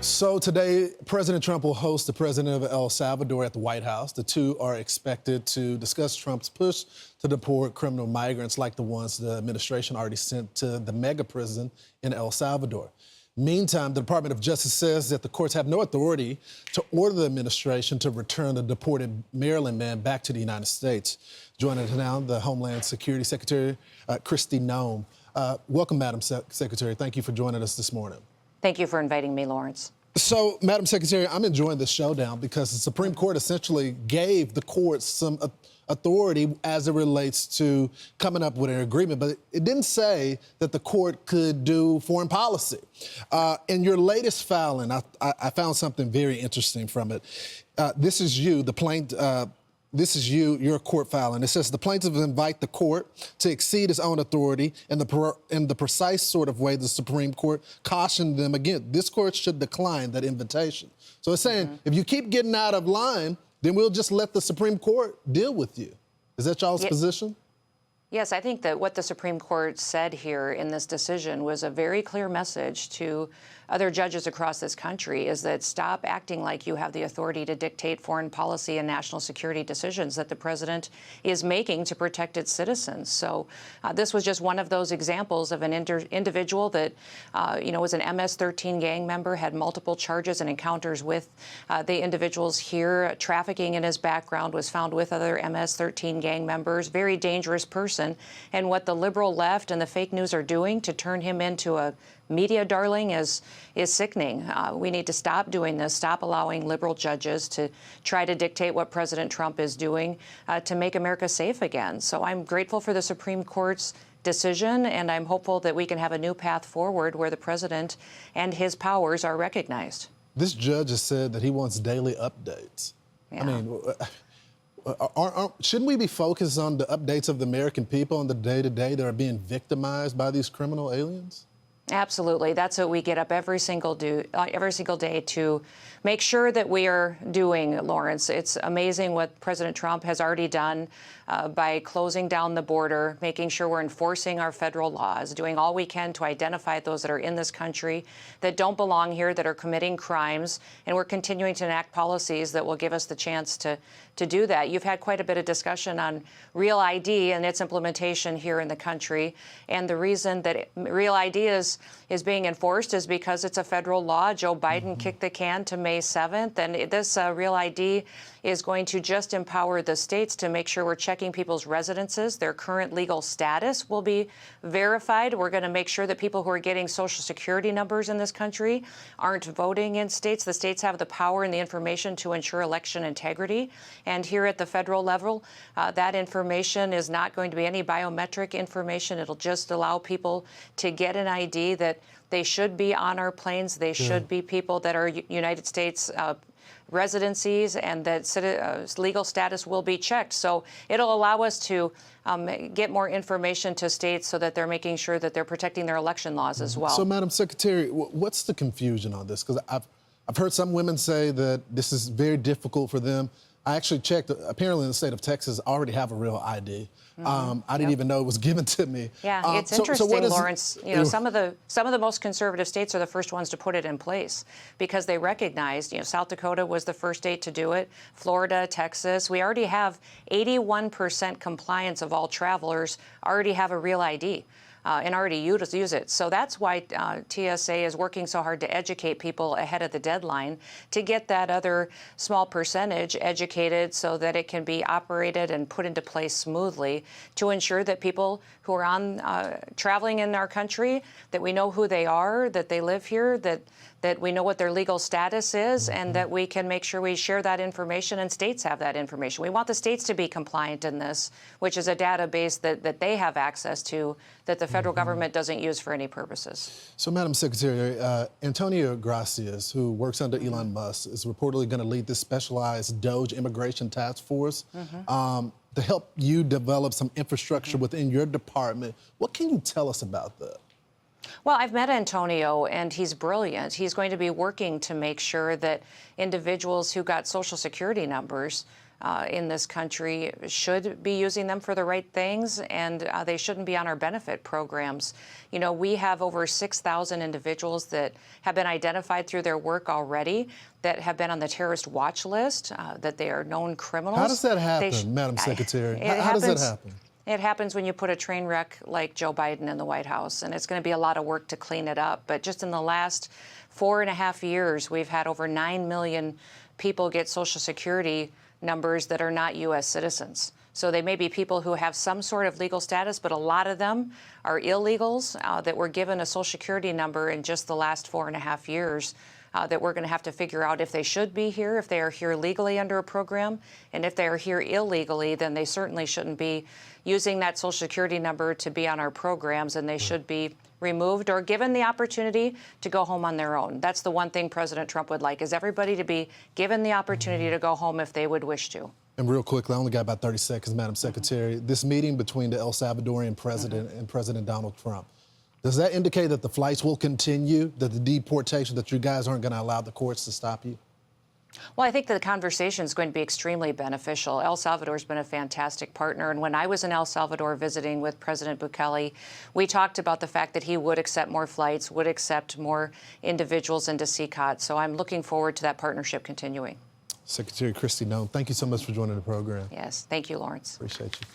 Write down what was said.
So today, President Trump will host the president of El Salvador at the White House. The two are expected to discuss Trump's push to deport criminal migrants like the ones the administration already sent to the mega prison in El Salvador. Meantime, the Department of Justice says that the courts have no authority to order the administration to return the deported Maryland man back to the United States. Joining us now, the Homeland Security Secretary, Kristi Noem. Welcome, Madam Secretary. Thank you for joining us this morning. Thank you for inviting me, Lawrence. So, Madam Secretary, I'm enjoying this showdown because the Supreme Court essentially gave the courts some authority as it relates to coming up with an agreement, but it didn't say that the court could do foreign policy. In your latest filing, I found something very interesting from it. This is you, the plaintiff. This is your court filing. It says the plaintiff invite the court to exceed its own authority in the precise sort of way the Supreme Court cautioned them again. This court should decline that invitation. So it's saying if you keep getting out of line, then we'll just let the Supreme Court deal with you. Is that y'all's position? Yes, I think that what the Supreme Court said here in this decision was a very clear message to other judges across this country, is that stop acting like you have the authority to dictate foreign policy and national security decisions that the president is making to protect its citizens. So this was just one of those examples of an individual that, was an MS-13 gang member, had multiple charges and encounters with the individuals here. Trafficking in his background, was found with other MS-13 gang members, very dangerous person. And what the liberal left and the fake news are doing to turn him into a media darling is sickening. We need to stop doing this, stop allowing liberal judges to try to dictate what President Trump is doing to make America safe again. So I'm grateful for the Supreme Court's decision, and I'm hopeful that we can have a new path forward where the president and his powers are recognized. This judge has said that he wants daily updates. Yeah. I mean, shouldn't we be focused on the updates of the American people on the day-to-day that are being victimized by these criminal aliens? Absolutely. That's what we get up every single day to make sure that we are doing, Lawrence. It's amazing what President Trump has already done by closing down the border, making sure we're enforcing our federal laws, doing all we can to identify those that are in this country that don't belong here, that are committing crimes, and we're continuing to enact policies that will give us the chance to do that. You've had quite a bit of discussion on Real ID and its implementation here in the country, and the reason that Real ID is being enforced is because it's a federal law. Joe Biden kicked the can to May 7th, and this Real ID is going to just empower the states to make sure we're checking people's residences. Their current legal status will be verified. We're going to make sure that people who are getting Social Security numbers in this country aren't voting in states. The states have the power and the information to ensure election integrity. And here at the federal level, that information is not going to be any biometric information. It'll just allow people to get an ID that they should be on our planes. They should be people that are United States residencies, and that legal status will be checked. So it'll allow us to get more information to states so that they're making sure that they're protecting their election laws as well. So, Madam Secretary, what's the confusion on this? Because I've heard some women say that this is very difficult for them. I actually checked. Apparently, in the state of Texas, I already have a real ID. I didn't even know it was given to me. Yeah, it's interesting, Lawrence. You know, some of the most conservative states are the first ones to put it in place because they recognized. South Dakota was the first state to do it. Florida, Texas. We already have 81% compliance of all travelers already have a real ID. And already use it. So that's why TSA is working so hard to educate people ahead of the deadline to get that other small percentage educated so that it can be operated and put into place smoothly to ensure that people who are on traveling in our country, that we know who they are, that they live here, that we know what their legal status is, and that we can make sure we share that information and states have that information. We want the states to be compliant in this, which is a database that they have access to that the federal government doesn't use for any purposes. So, Madam Secretary, Antonio Gracias, who works under Elon Musk, is reportedly going to lead this specialized DOGE immigration task force to help you develop some infrastructure within your department. What can you tell us about that? Well, I've met Antonio, and he's brilliant. He's going to be working to make sure that individuals who got Social Security numbers in this country should be using them for the right things, and they shouldn't be on our benefit programs. You know, we have over 6,000 individuals that have been identified through their work already that have been on the terrorist watch list, that they are known criminals. How does that happen, Madam Secretary? How does that happen? It happens when you put a train wreck like Joe Biden in the White House, and it's going to be a lot of work to clean it up. But just in the last 4.5 years, we've had over 9 million people get Social Security numbers that are not U.S. citizens. So they may be people who have some sort of legal status, but a lot of them are illegals that were given a Social Security number in just the last 4.5 years. That we're going to have to figure out if they should be here, if they are here legally under a program, and if they are here illegally, then they certainly shouldn't be using that Social Security number to be on our programs, and they should be removed or given the opportunity to go home on their own. That's the one thing President Trump would like, is everybody to be given the opportunity to go home if they would wish to. And real quickly, I only got about 30 seconds, Madam Secretary. This meeting between the El Salvadorian president and President Donald Trump, does that indicate that the flights will continue, that the deportation, that you guys aren't going to allow the courts to stop you? Well, I think the conversation is going to be extremely beneficial. El Salvador's been a fantastic partner, and when I was in El Salvador visiting with President Bukele, we talked about the fact that he would accept more flights, would accept more individuals into CCOT. So I'm looking forward to that partnership continuing. Secretary Kristi Noem, thank you so much for joining the program. Yes, thank you, Lawrence. Appreciate you.